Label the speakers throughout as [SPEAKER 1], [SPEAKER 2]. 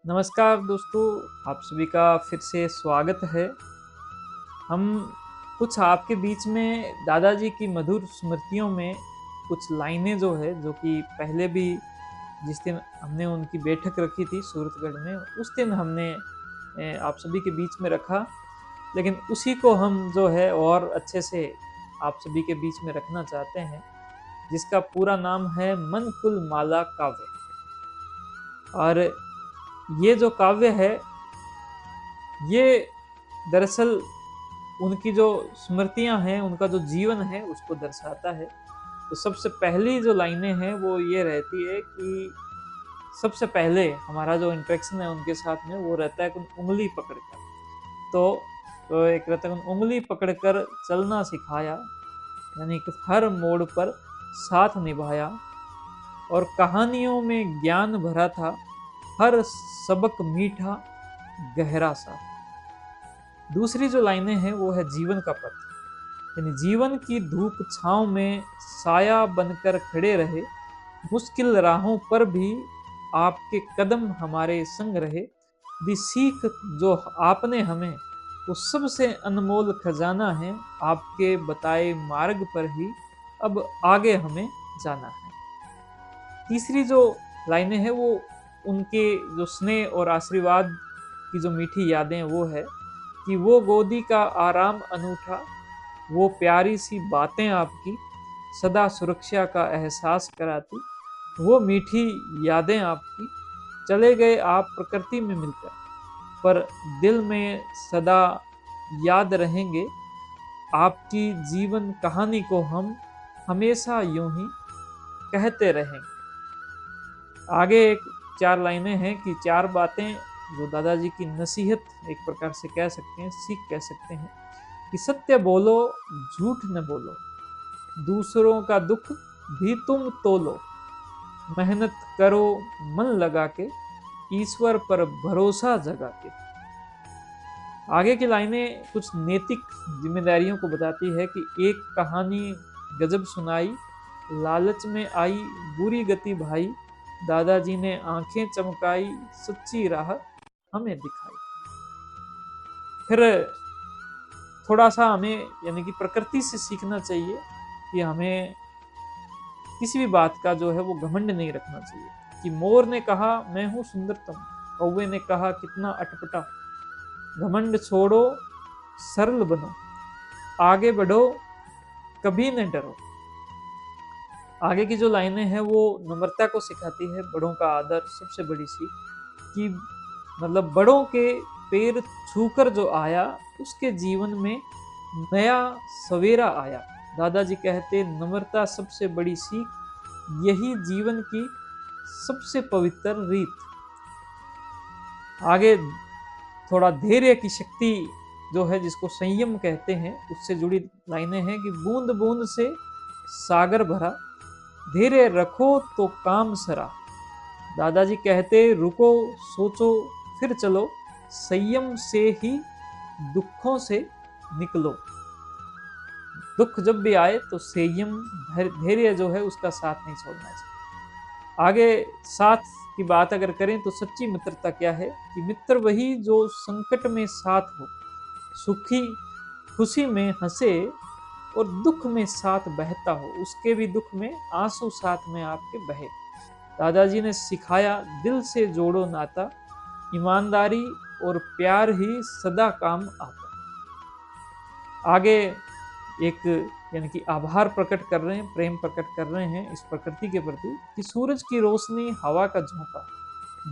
[SPEAKER 1] नमस्कार दोस्तों, आप सभी का फिर से स्वागत है। हम कुछ आपके बीच में दादाजी की मधुर स्मृतियों में कुछ लाइनें जो है, जो कि पहले भी जिस दिन हमने उनकी बैठक रखी थी सूरतगढ़ में, उस दिन हमने आप सभी के बीच में रखा। लेकिन उसी को हम जो है और अच्छे से आप सभी के बीच में रखना चाहते हैं, जिसका पूरा नाम है मन कुल माला काव्य। और ये जो काव्य है, ये दरअसल उनकी जो स्मृतियां हैं, उनका जो जीवन है, उसको दर्शाता है। तो सबसे पहली जो लाइनें हैं वो ये रहती है कि सबसे पहले हमारा जो इंटरेक्शन है उनके साथ में वो रहता है कि उंगली पकड़कर। तो एक रहता है उंगली पकड़कर चलना सिखाया, यानी कि हर मोड़ पर साथ निभाया, और कहानियों में ज्ञान भरा था, हर सबक मीठा गहरा सा। दूसरी जो लाइनें हैं वो है जीवन का पथ, यानी जीवन की धूप छांव में साया बनकर खड़े रहे, मुश्किल राहों पर भी आपके कदम हमारे संग रहे, दी सीख जो आपने हमें वो सबसे अनमोल खजाना है, आपके बताए मार्ग पर ही अब आगे हमें जाना है। तीसरी जो लाइनें हैं वो उनके जो स्नेह और आशीर्वाद की जो मीठी यादें वो है कि वो गोदी का आराम अनूठा, वो प्यारी सी बातें आपकी सदा सुरक्षा का एहसास कराती, वो मीठी यादें आपकी चले गए आप प्रकृति में मिलकर, पर दिल में सदा याद रहेंगे, आपकी जीवन कहानी को हम हमेशा यूं ही कहते रहेंगे। आगे एक चार लाइनें हैं कि चार बातें जो दादाजी की नसीहत एक प्रकार से कह सकते हैं, सीख कह सकते हैं कि सत्य बोलो, झूठ न बोलो, दूसरों का दुख भी तुम तोलो, मेहनत करो मन लगा के, ईश्वर पर भरोसा जगा के। आगे की लाइनें कुछ नैतिक जिम्मेदारियों को बताती है कि एक कहानी गजब सुनाई, लालच में आई बुरी गति भाई, दादाजी ने आंखें चमकाई, सच्ची राह हमें दिखाई। फिर थोड़ा सा हमें यानी कि प्रकृति से सीखना चाहिए कि हमें किसी भी बात का जो है वो घमंड नहीं रखना चाहिए। कि मोर ने कहा मैं हूं सुंदरतम, कौवे ने कहा कितना अटपटा, घमंड छोड़ो सरल बनो, आगे बढ़ो कभी न डरो। आगे की जो लाइनें हैं वो नम्रता को सिखाती है, बड़ों का आदर सबसे बड़ी सीख। कि मतलब बड़ों के पैर छूकर जो आया, उसके जीवन में नया सवेरा आया। दादाजी कहते नम्रता सबसे बड़ी सीख, यही जीवन की सबसे पवित्र रीत। आगे थोड़ा धैर्य की शक्ति जो है, जिसको संयम कहते हैं, उससे जुड़ी लाइनें हैं कि बूंद बूंद से सागर भरा, धैर्य रखो तो काम सरा। दादाजी कहते रुको सोचो फिर चलो, संयम से ही दुखों से निकलो। दुख जब भी आए तो संयम धैर्य जो है उसका साथ नहीं छोड़ना चाहिए। आगे साथ की बात अगर करें तो सच्ची मित्रता क्या है कि मित्र वही जो संकट में साथ हो, सुखी खुशी में हंसे और दुख में साथ बहता हो, उसके भी दुख में आंसू साथ में आपके बहे। दादाजी ने सिखाया दिल से जोड़ो नाता, ईमानदारी और प्यार ही सदा काम आता। आगे एक यानी कि आभार प्रकट कर रहे हैं, प्रेम प्रकट कर रहे हैं इस प्रकृति के प्रति कि सूरज की रोशनी, हवा का झोंका,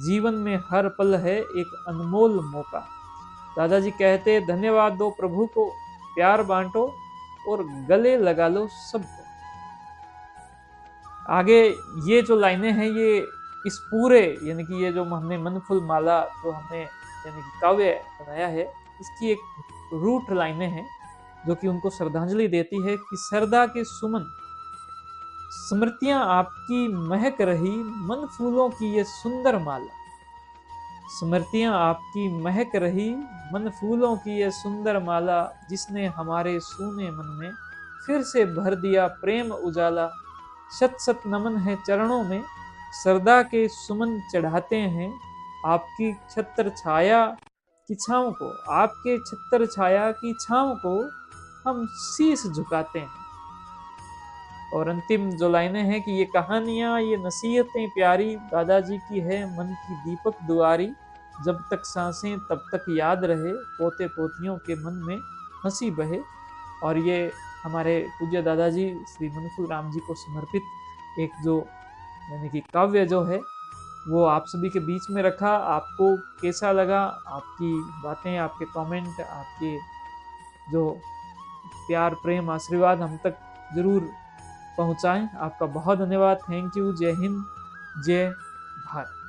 [SPEAKER 1] जीवन में हर पल है एक अनमोल मौका। दादाजी कहते धन्यवाद दो प्रभु को, प्यार बांटो और गले लगा लो सबको। आगे ये जो लाइनें हैं ये इस पूरे यानी कि ये जो हमने मनफुल माला जो हमने यानी कि काव्य बनाया है, इसकी एक रूट लाइनें हैं जो कि उनको श्रद्धांजलि देती है कि सरदा के सुमन, स्मृतियां आपकी महक रही, मन फूलों की ये सुंदर माला। स्मृतियां आपकी महक रही, मन फूलों की ये सुंदर माला, जिसने हमारे सूने मन में फिर से भर दिया प्रेम उजाला। शत शत नमन है चरणों में, सरदा के सुमन चढ़ाते हैं, आपकी छत्र छाया की छाँव को, आपके छत्र छाया की छाँव को हम शीश झुकाते हैं। और अंतिम जो लाइनें हैं कि ये कहानियां, ये नसीहतें प्यारी दादाजी की है मन की दीपक दुआरी, जब तक सांसें तब तक याद रहे, पोते पोतियों के मन में हंसी बहे। और ये हमारे पूज्य दादाजी श्री मनसुख राम जी को समर्पित एक जो यानी कि काव्य जो है वो आप सभी के बीच में रखा। आपको कैसा लगा? आपकी बातें, आपके कमेंट, आपके जो प्यार, प्रेम, आशीर्वाद हम तक जरूर पहुंचाएं। आपका बहुत धन्यवाद। Thank you. जय हिंद, जय भारत।